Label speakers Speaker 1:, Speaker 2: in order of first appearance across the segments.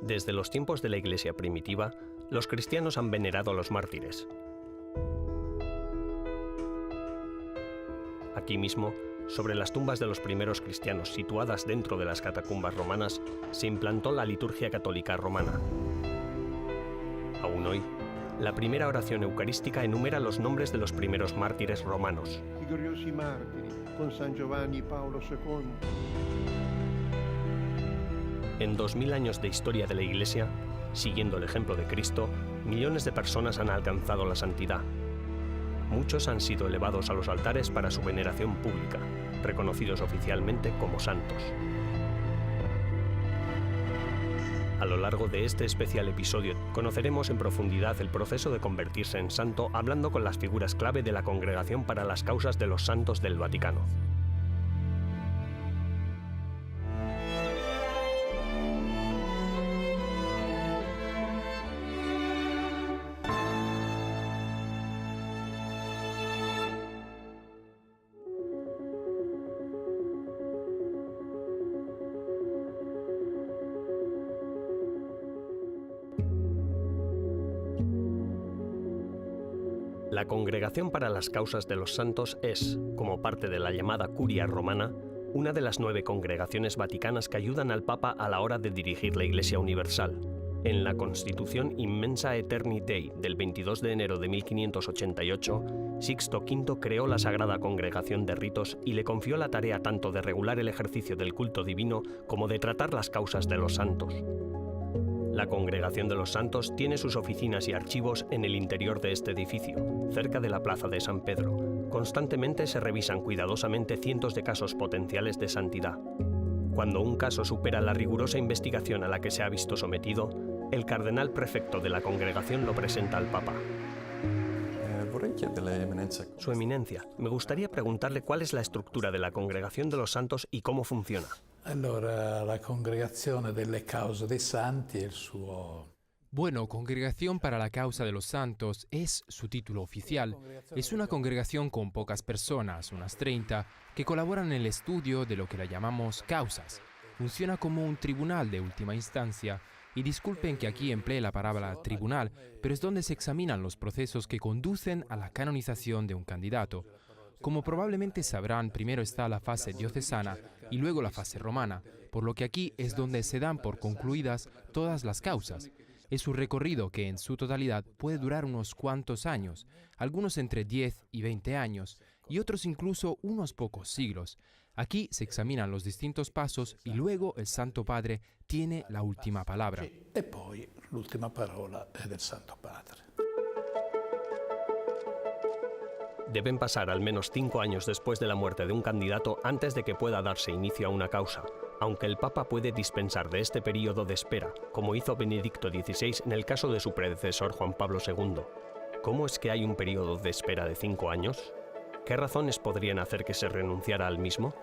Speaker 1: Desde los tiempos de la Iglesia primitiva, los cristianos han venerado a los mártires. Aquí mismo, sobre las tumbas de los primeros cristianos situadas dentro de las catacumbas romanas, se implantó la liturgia católica romana. Aún hoy, la primera oración eucarística enumera los nombres de los primeros mártires romanos.
Speaker 2: I gloriosi martiri, con San Giovanni Paolo II.
Speaker 1: En 2000 años de historia de la Iglesia, siguiendo el ejemplo de Cristo, millones de personas han alcanzado la santidad. Muchos han sido elevados a los altares para su veneración pública, reconocidos oficialmente como santos. A lo largo de este especial episodio, conoceremos en profundidad el proceso de convertirse en santo hablando con las figuras clave de la Congregación para las Causas de los Santos del Vaticano. La Congregación para las Causas de los Santos es, como parte de la llamada Curia Romana, una de las 9 congregaciones vaticanas que ayudan al Papa a la hora de dirigir la Iglesia Universal. En la Constitución Immensa Aeternitae del 22 de enero de 1588, Sixto V creó la Sagrada Congregación de Ritos y le confió la tarea tanto de regular el ejercicio del culto divino como de tratar las causas de los santos. La Congregación de los Santos tiene sus oficinas y archivos en el interior de este edificio, cerca de la Plaza de San Pedro. Constantemente se revisan cuidadosamente cientos de casos potenciales de santidad. Cuando un caso supera la rigurosa investigación a la que se ha visto sometido, el cardenal prefecto de la congregación lo presenta al Papa. Su Eminencia, me gustaría preguntarle cuál es la estructura de la Congregación de los Santos y cómo funciona.
Speaker 3: Allora, la Congregazione delle Cause dei Santi è il suo...
Speaker 4: Bueno, Congregación para la Causa de los Santos es su título oficial. Es una congregación con pocas personas, unas 30, que colaboran en el estudio de lo que la llamamos causas. Funciona como un tribunal de última instancia. Y disculpen que aquí emplee la palabra tribunal, pero es donde se examinan los procesos que conducen a la canonización de un candidato. Como probablemente sabrán, primero está la fase diocesana y luego la fase romana, por lo que aquí es donde se dan por concluidas todas las causas. Es un recorrido que en su totalidad puede durar unos cuantos años, algunos entre 10 y 20 años, y otros incluso unos pocos siglos. Aquí se examinan los distintos pasos y luego el Santo Padre tiene la última palabra.
Speaker 3: E poi l'ultima parola è del Santo Padre.
Speaker 1: Deben pasar al menos 5 años después de la muerte de un candidato antes de que pueda darse inicio a una causa, aunque el Papa puede dispensar de este periodo de espera, como hizo Benedicto XVI en el caso de su predecesor Juan Pablo II. ¿Cómo es que hay un periodo de espera de 5 años? ¿Qué razones podrían hacer que se renunciara al mismo?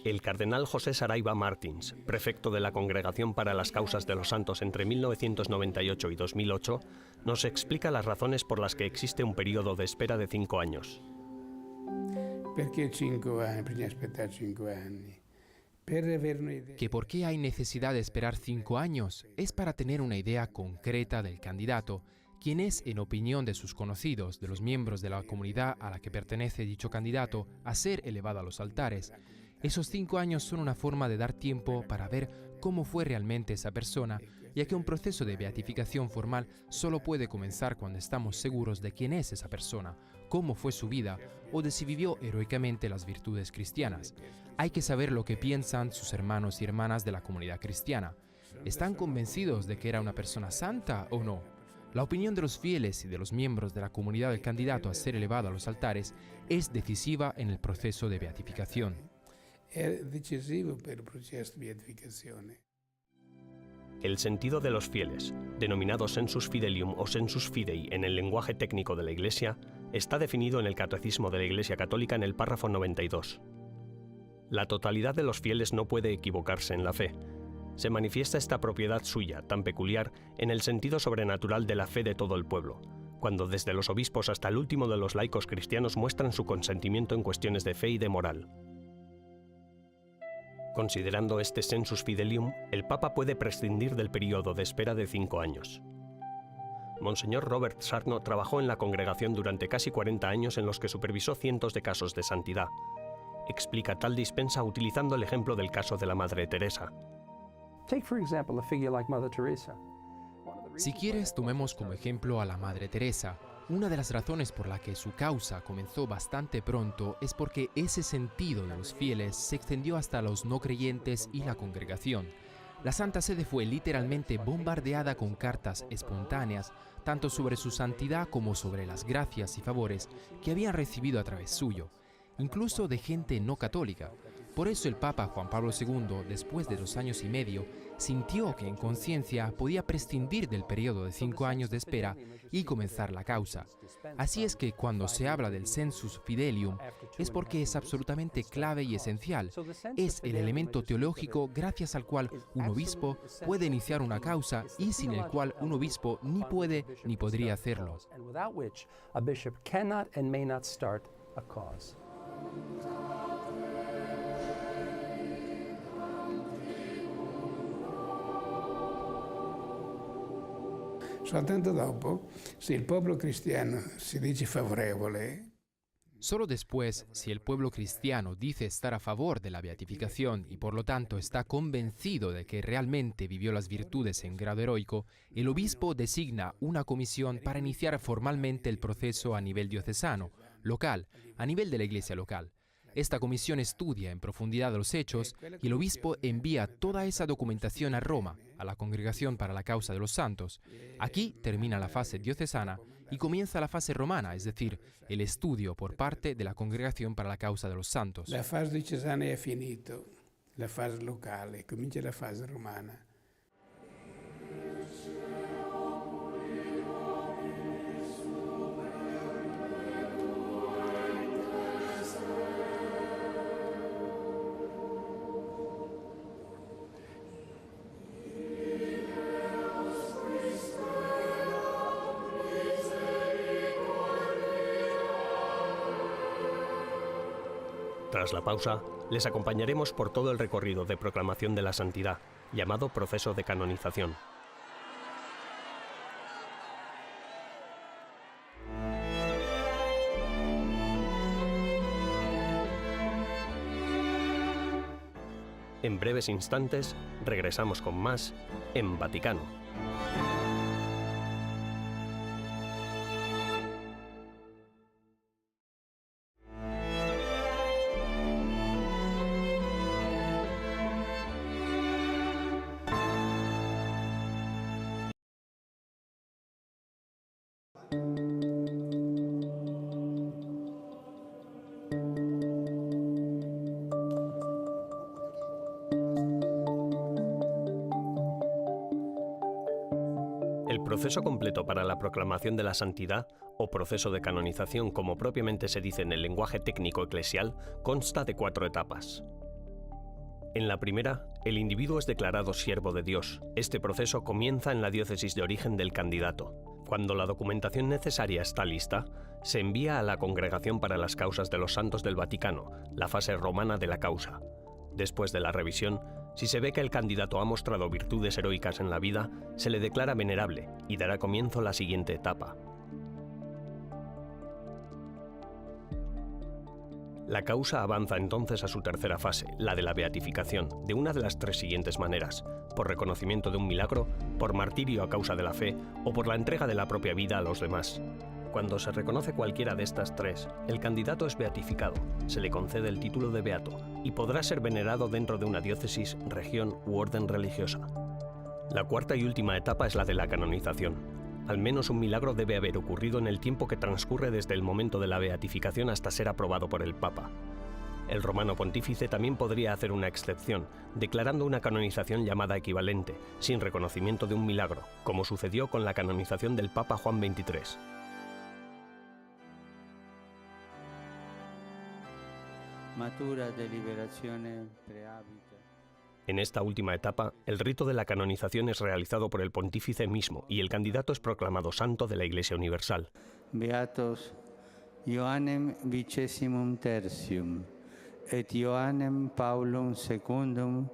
Speaker 1: El cardenal José Saraiva Martins, prefecto de la Congregación para las Causas de los Santos entre 1998 y 2008, nos explica las razones por las que existe un periodo de espera de 5 años.
Speaker 5: Perché 5 anni? Bisogna aspettare 5 anni.
Speaker 4: ¿Que por qué hay necesidad de esperar 5 años? Es para tener una idea concreta del candidato, quién es, en opinión de sus conocidos, de los miembros de la comunidad a la que pertenece dicho candidato, a ser elevado a los altares. Esos 5 años son una forma de dar tiempo para ver cómo fue realmente esa persona, ya que un proceso de beatificación formal solo puede comenzar cuando estamos seguros de quién es esa persona, cómo fue su vida o de si vivió heroicamente las virtudes cristianas. Hay que saber lo que piensan sus hermanos y hermanas de la comunidad cristiana. ¿Están convencidos de que era una persona santa o no? La opinión de los fieles y de los miembros de la comunidad del candidato a ser elevado a los altares es decisiva en el proceso de beatificación.
Speaker 5: È decisivo per il processo di beatificazione.
Speaker 1: El sentido de los fieles, denominado sensus fidelium o sensus fidei en el lenguaje técnico de la Iglesia, está definido en el Catecismo de la Iglesia Católica en el párrafo 92. La totalidad de los fieles no puede equivocarse en la fe. Se manifiesta esta propiedad suya, tan peculiar, en el sentido sobrenatural de la fe de todo el pueblo, cuando desde los obispos hasta el último de los laicos cristianos muestran su consentimiento en cuestiones de fe y de moral. Considerando este sensus fidelium, el Papa puede prescindir del periodo de espera de 5 años. Monseñor Robert Sarno trabajó en la congregación durante casi 40 años en los que supervisó cientos de casos de santidad. Explica tal dispensa utilizando el ejemplo del caso de la Madre Teresa.
Speaker 6: Take, for example, a figure like Mother Teresa.
Speaker 4: Si quieres, tomemos como ejemplo a la Madre Teresa. Una de las razones por la que su causa comenzó bastante pronto es porque ese sentido de los fieles se extendió hasta los no creyentes y la congregación. La Santa Sede fue literalmente bombardeada con cartas espontáneas, tanto sobre su santidad como sobre las gracias y favores que habían recibido a través suyo, incluso de gente no católica. Por eso el Papa Juan Pablo II, después de 2 años y medio, sintió que en conciencia podía prescindir del periodo de 5 años de espera y comenzar la causa. Así es que cuando se habla del sensus fidelium es porque es absolutamente clave y esencial. Es el elemento teológico gracias al cual un obispo puede iniciar una causa y sin el cual un obispo ni puede ni podría hacerlo.
Speaker 5: Soltanto dopo, se il popolo cristiano si dice favorevole,
Speaker 4: Solo después, si el pueblo cristiano dice estar a favor de la beatificación y por lo tanto está convencido de que realmente vivió las virtudes en grado heroico, el obispo designa una comisión para iniciar formalmente el proceso a nivel diocesano, local, a nivel de la iglesia local. Esta comisión estudia en profundidad los hechos y el obispo envía toda esa documentación a Roma, a la Congregación para la Causa de los Santos. Aquí termina la fase diocesana y comienza la fase romana, es decir, el estudio por parte de la Congregación para la Causa de los Santos.
Speaker 5: la fase diocesana è finito, la fase locale, comincia la fase romana.
Speaker 1: Tras la pausa, les acompañaremos por todo el recorrido de proclamación de la santidad, llamado proceso de canonización. En breves instantes, regresamos con más en Vaticano. El proceso completo para la proclamación de la santidad, o proceso de canonización como propiamente se dice en el lenguaje técnico eclesial, consta de 4 etapas. En la primera, el individuo es declarado siervo de Dios. Este proceso comienza en la diócesis de origen del candidato. Cuando la documentación necesaria está lista, se envía a la Congregación para las Causas de los Santos del Vaticano, la fase romana de la causa. Después de la revisión, si se ve que el candidato ha mostrado virtudes heroicas en la vida, se le declara venerable y dará comienzo la siguiente etapa. La causa avanza entonces a su tercera fase, la de la beatificación, de una de las 3 siguientes maneras: por reconocimiento de un milagro, por martirio a causa de la fe o por la entrega de la propia vida a los demás. Cuando se reconoce cualquiera de estas 3, el candidato es beatificado, se le concede el título de beato y podrá ser venerado dentro de una diócesis, región u orden religiosa. La cuarta y última etapa es la de la canonización. Al menos un milagro debe haber ocurrido en el tiempo que transcurre desde el momento de la beatificación hasta ser aprobado por el Papa. El romano pontífice también podría hacer una excepción, declarando una canonización llamada equivalente, sin reconocimiento de un milagro, como sucedió con la canonización del Papa Juan XXIII. En esta última etapa, el rito de la canonización es realizado por el pontífice mismo y el candidato es proclamado santo de la Iglesia Universal.
Speaker 7: Beatos Ioannem Vicessimum Tertium et Ioannem Paulum Secundum,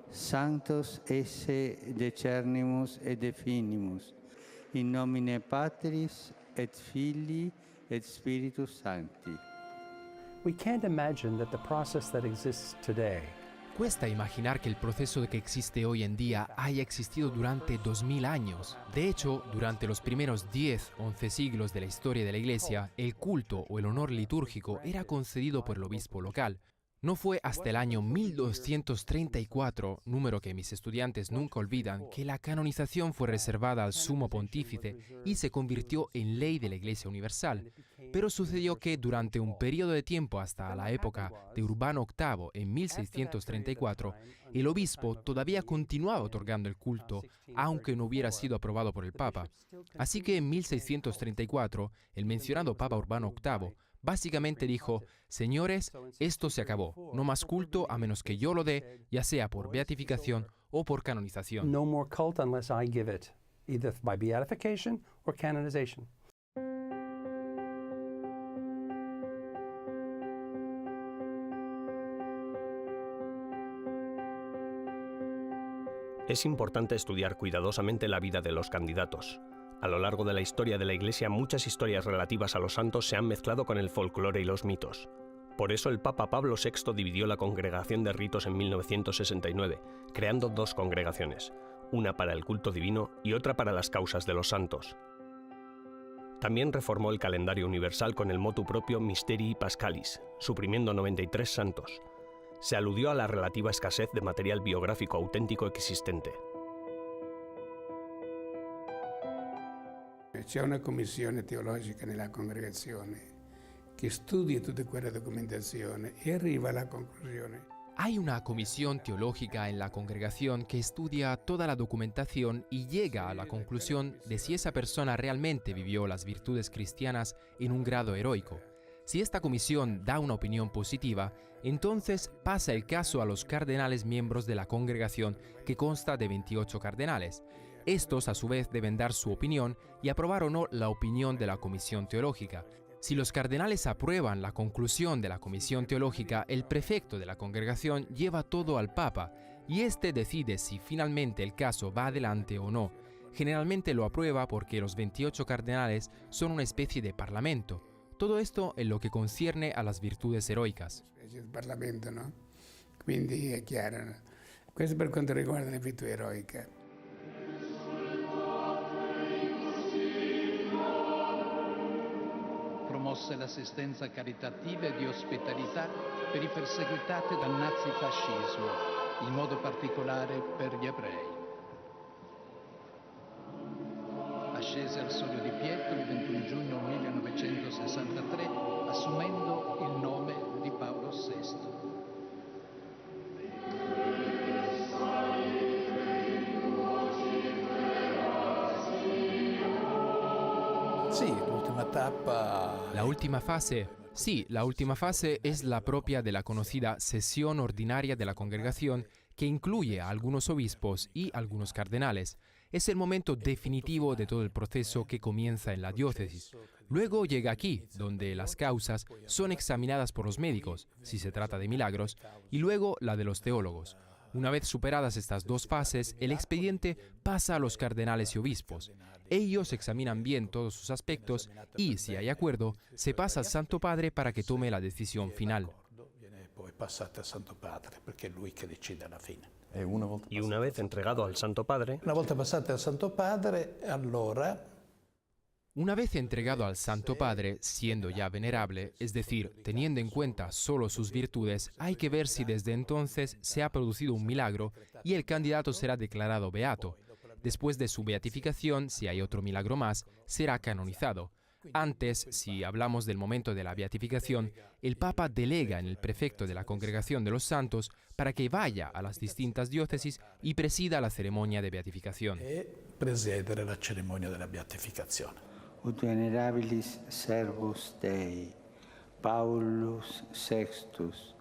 Speaker 7: sanctos esse decernimus et definimus, in nomine Patris et Filii et Spiritus Sancti.
Speaker 6: We can't imagine that the process that exists today
Speaker 4: Cuesta imaginar que el proceso que existe hoy en día haya existido durante 2000 años. De hecho, durante los primeros 10-11 siglos de la historia de la Iglesia, el culto o el honor litúrgico era concedido por el obispo local. No fue hasta el año 1234, número que mis estudiantes nunca olvidan, que la canonización fue reservada al sumo pontífice y se convirtió en ley de la Iglesia Universal. Pero sucedió que durante un periodo de tiempo hasta la época de Urbano VIII, en 1634, el obispo todavía continuaba otorgando el culto, aunque no hubiera sido aprobado por el Papa. Así que en 1634, el mencionado Papa Urbano VIII básicamente dijo: señores, esto se acabó, no más culto a menos que yo lo dé, ya sea por beatificación o por canonización.
Speaker 6: no more cult unless I give it, either by beatification or canonization.
Speaker 1: Es importante estudiar cuidadosamente la vida de los candidatos. A lo largo de la historia de la Iglesia, muchas historias relativas a los santos se han mezclado con el folclore y los mitos. Por eso el Papa Pablo VI dividió la Congregación de Ritos en 1969, creando dos congregaciones, una para el culto divino y otra para las causas de los santos. También reformó el calendario universal con el motu propio Mysterii Paschalis, suprimiendo 93 santos. Se aludió a la relativa escasez de material biográfico auténtico existente.
Speaker 5: C'è una commissione teologica nella congregazione che studia tutta quella documentazione e arriva alla conclusione.
Speaker 4: Hay una comisión teológica en la congregación que estudia toda la documentación y llega a la conclusión de si esa persona realmente vivió las virtudes cristianas en un grado heroico. Si esta comisión da una opinión positiva, entonces pasa el caso a los cardenales miembros de la congregación, que consta de 28 cardenales. Estos, a su vez, deben dar su opinión y aprobar o no la opinión de la comisión teológica. Si los cardenales aprueban la conclusión de la comisión teológica, el prefecto de la congregación lleva todo al Papa y éste decide si finalmente el caso va adelante o no. Generalmente lo aprueba porque los 28 cardenales son una especie de parlamento. Todo esto en lo que concierne a las virtudes heroicas.
Speaker 5: Il Parlamento, no? Quindi è chiaro. No? Questo per quanto riguarda le virtù eroiche.
Speaker 3: Promosse l'assistenza caritativa e di ospitalità per i perseguitati dal nazifascismo, in modo particolare per gli ebrei. Ascese al Soglio di Pietro il 21 giugno 1963, assumendo il nome di Paolo VI.
Speaker 5: Sì, l'ultima tappa.
Speaker 4: La última fase. Sí, la última fase es la propia de la conocida sesión ordinaria de la congregación, que incluye a algunos obispos y algunos cardenales. Es el momento definitivo de todo el proceso que comienza en la diócesis. Luego llega aquí, donde las causas son examinadas por los médicos, si se trata de milagros, y luego la de los teólogos. Una vez superadas estas dos fases, el expediente pasa a los cardenales y obispos. Ellos examinan bien todos sus aspectos y, si hay acuerdo, se pasa al Santo Padre para que tome la decisión final.
Speaker 1: Y una vez entregado al Santo Padre,
Speaker 5: Una volta passate al Santo Padre, allora
Speaker 4: Una vez entregado al Santo Padre, siendo ya venerable, es decir, teniendo en cuenta solo sus virtudes, hay que ver si desde entonces se ha producido un milagro y el candidato será declarado beato. Después de su beatificación, si hay otro milagro más, será canonizado. Antes, si hablamos del momento de la beatificación, el Papa delega en el prefecto de la Congregación de los Santos para que vaya a las distintas diócesis y presida la ceremonia de beatificación.
Speaker 8: Presiedere la ceremonia della beatificazione.
Speaker 7: Ut venerabilis servus Dei, Paulus Sextus.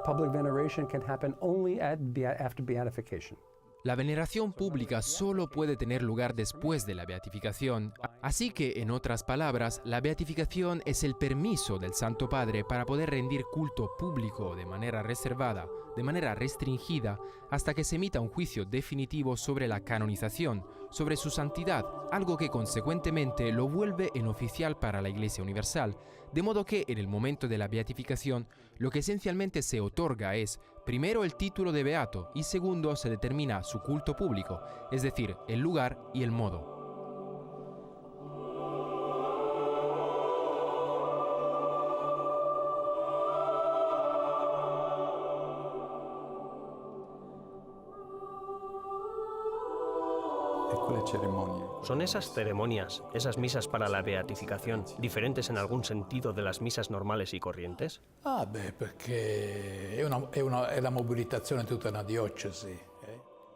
Speaker 6: Public veneration can happen only after beatification.
Speaker 4: La veneración pública solo puede tener lugar después de la beatificación, así que, en otras palabras, la beatificación es el permiso del Santo Padre para poder rendir culto público de manera reservada, de manera restringida, hasta que se emita un juicio definitivo sobre la canonización, sobre su santidad, algo que consecuentemente lo vuelve en oficial para la Iglesia Universal, de modo que en el momento de la beatificación lo que esencialmente se otorga es, primero, el título de beato y segundo, se determina su culto público, es decir, el lugar y el modo.
Speaker 1: Son esas ceremonias, esas misas para la beatificación, diferentes en algún sentido de las misas normales y corrientes?
Speaker 8: Perché è la mobilitazione di tutta una diocesi.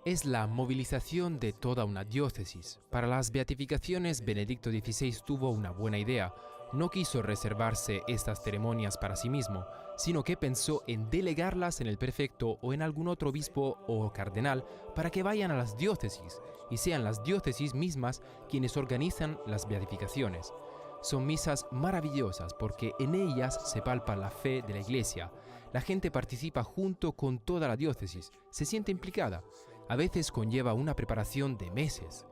Speaker 4: Es la movilización de toda una diócesis. Para las beatificaciones, Benedicto XVI tuvo una buena idea. No quiso reservarse estas ceremonias para sí mismo, sino que pensó en delegarlas en el prefecto o en algún otro obispo o cardenal para que vayan a las diócesis y sean las diócesis mismas quienes organizan las beatificaciones. Son misas maravillosas porque en ellas se palpa la fe de la Iglesia. La gente participa junto con toda la diócesis, se siente implicada. A veces conlleva una preparación de meses.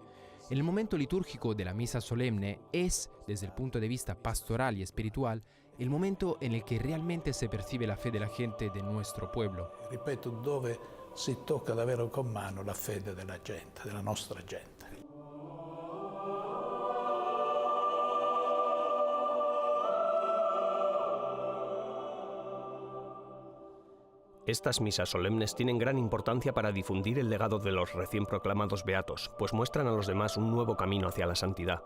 Speaker 4: El momento litúrgico de la misa solemne es, desde el punto de vista pastoral y espiritual, el momento en el que realmente se percibe la fe de la gente de nuestro pueblo.
Speaker 8: Ripeto, dove si tocca davvero con mano la fede della gente, della nostra gente.
Speaker 1: Estas misas solemnes tienen gran importancia para difundir el legado de los recién proclamados beatos, pues muestran a los demás un nuevo camino hacia la santidad.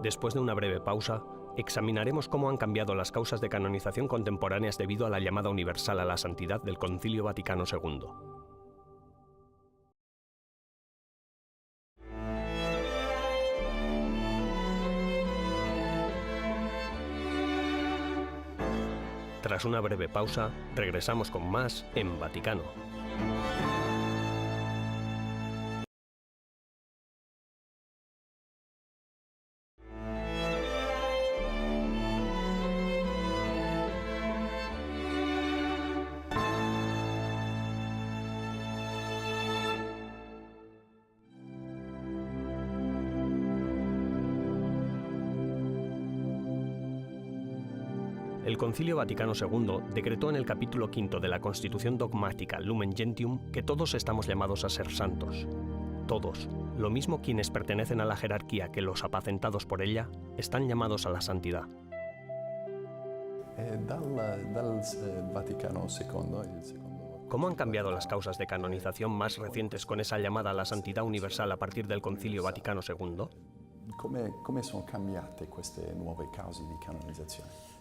Speaker 1: Después de una breve pausa, examinaremos cómo han cambiado las causas de canonización contemporáneas debido a la llamada universal a la santidad del Concilio Vaticano II. Tras una breve pausa, regresamos con más en Vaticano. El Concilio Vaticano II decretó en el capítulo V de la Constitución Dogmática Lumen Gentium que todos estamos llamados a ser santos. Todos, lo mismo quienes pertenecen a la jerarquía que los apacentados por ella, están llamados a la santidad. ¿Cómo han cambiado las causas de canonización más recientes con esa llamada a la santidad universal a partir del Concilio Vaticano II?
Speaker 9: Come sono cambiate queste nuove cause di canonizzazione?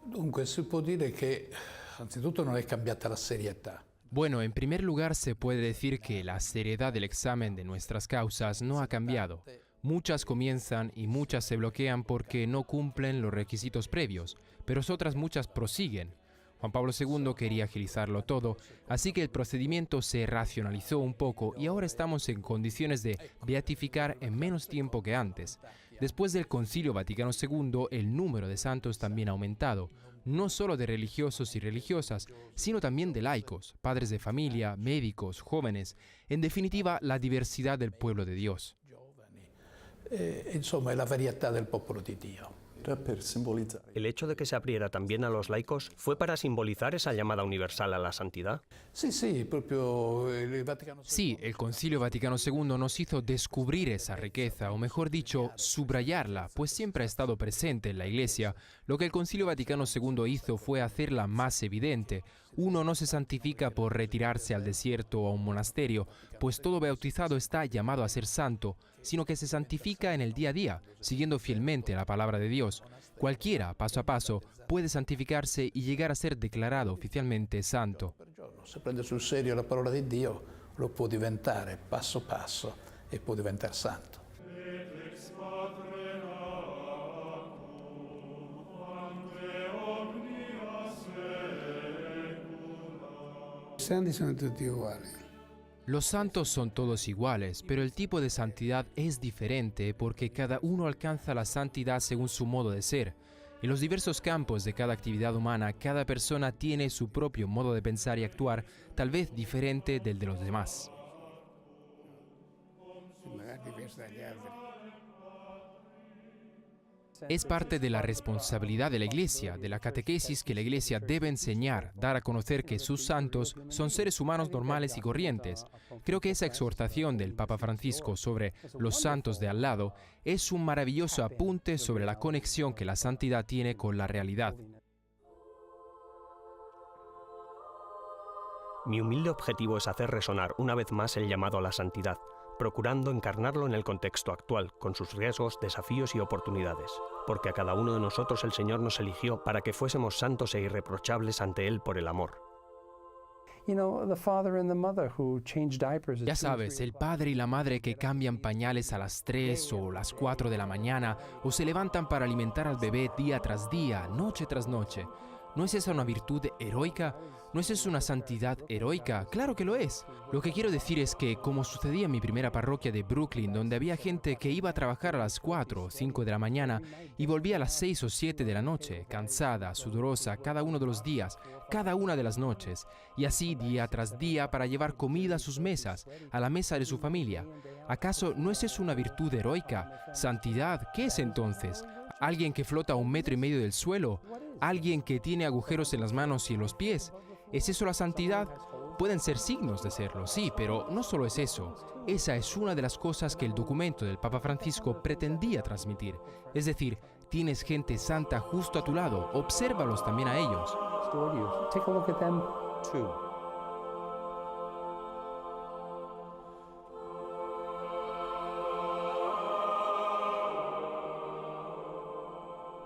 Speaker 8: Dunque, si può dire che anzitutto non è cambiata la serietà.
Speaker 4: Bueno, en primer lugar se puede decir que la seriedad del examen de nuestras causas no ha cambiado. Muchas comienzan y muchas se bloquean porque no cumplen los requisitos previos, pero otras muchas prosiguen. Juan Pablo II quería agilizarlo todo, así que el procedimiento se racionalizó un poco y ahora estamos en condiciones de beatificar en menos tiempo que antes. Después del Concilio Vaticano II, el número de santos también ha aumentado, no solo de religiosos y religiosas, sino también de laicos, padres de familia, médicos, jóvenes, en definitiva, la diversidad del pueblo de Dios.
Speaker 8: Insomma, è la varietà del popolo di Dio.
Speaker 1: ¿El hecho de que se abriera también a los laicos fue para simbolizar esa llamada universal a la santidad?
Speaker 8: Sí, proprio il Vaticano II.
Speaker 4: Sí, el Concilio Vaticano II nos hizo descubrir esa riqueza, o mejor dicho, subrayarla, pues siempre ha estado presente en la Iglesia. Lo que el Concilio Vaticano II hizo fue hacerla más evidente. Uno no se santifica por retirarse al desierto o a un monasterio, pues todo bautizado está llamado a ser santo, sino que se santifica en el día a día, siguiendo fielmente la palabra de Dios. Cualquiera, paso a paso, puede santificarse y llegar a ser declarado oficialmente santo.
Speaker 8: Se prende sul serio la parola di Dio, lo può diventare passo passo e può diventare santo.
Speaker 5: I santi sono tutti uguali.
Speaker 4: Los santos son todos iguales, pero el tipo de santidad es diferente porque cada uno alcanza la santidad según su modo de ser. En los diversos campos de cada actividad humana, cada persona tiene su propio modo de pensar y actuar, tal vez diferente del de los demás.
Speaker 5: Magari diverso dagli altri.
Speaker 4: Es parte de la responsabilidad de la Iglesia, de la catequesis que la Iglesia debe enseñar, dar a conocer que sus santos son seres humanos normales y corrientes. Creo que esa exhortación del Papa Francisco sobre los santos de al lado es un maravilloso apunte sobre la conexión que la santidad tiene con la realidad.
Speaker 1: Mi humilde objetivo es hacer resonar una vez más el llamado a la santidad, procurando encarnarlo en el contexto actual, con sus riesgos, desafíos y oportunidades, porque a cada uno de nosotros el Señor nos eligió para que fuésemos santos e irreprochables ante Él por el amor.
Speaker 4: Ya sabes, el padre y la madre que cambian pañales a las 3 o las 4 de la mañana, o se levantan para alimentar al bebé día tras día, noche tras noche. ¿No es esa una virtud heroica? ¿No es eso una santidad heroica? ¡Claro que lo es! Lo que quiero decir es que, como sucedía en mi primera parroquia de Brooklyn, donde había gente que iba a trabajar a las 4 o 5 de la mañana y volvía a las 6 o 7 de la noche, cansada, sudorosa, cada uno de los días, cada una de las noches, y así día tras día para llevar comida a sus mesas, a la mesa de su familia. ¿Acaso no es eso una virtud heroica? ¿Santidad? ¿Qué es entonces? ¿Alguien que flota a 1,5 metros del suelo? ¿Alguien que tiene agujeros en las manos y en los pies? ¿Es eso la santidad? Pueden ser signos de serlo, sí, pero no solo es eso. Esa es una de las cosas que el documento del Papa Francisco pretendía transmitir. Es decir, tienes gente santa justo a tu lado, obsérvalos también a ellos.
Speaker 6: Take a look at them too.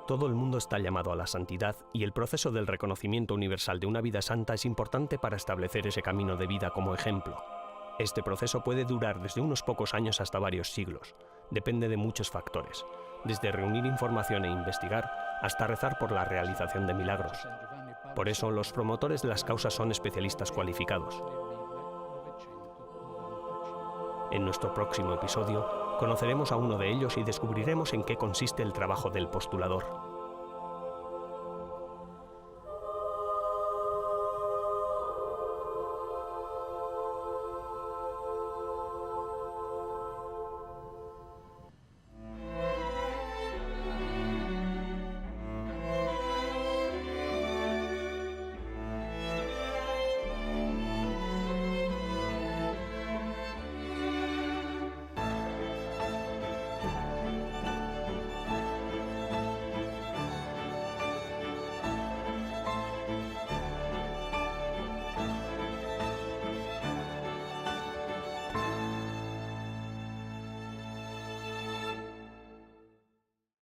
Speaker 1: Todo el mundo está llamado a la santidad y el proceso del reconocimiento universal de una vida santa es importante para establecer ese camino de vida como ejemplo. Este proceso puede durar desde unos pocos años hasta varios siglos. Depende de muchos factores, desde reunir información e investigar hasta rezar por la realización de milagros. Por eso, los promotores de las causas son especialistas cualificados. En nuestro próximo episodio, conoceremos a uno de ellos y descubriremos en qué consiste el trabajo del postulador.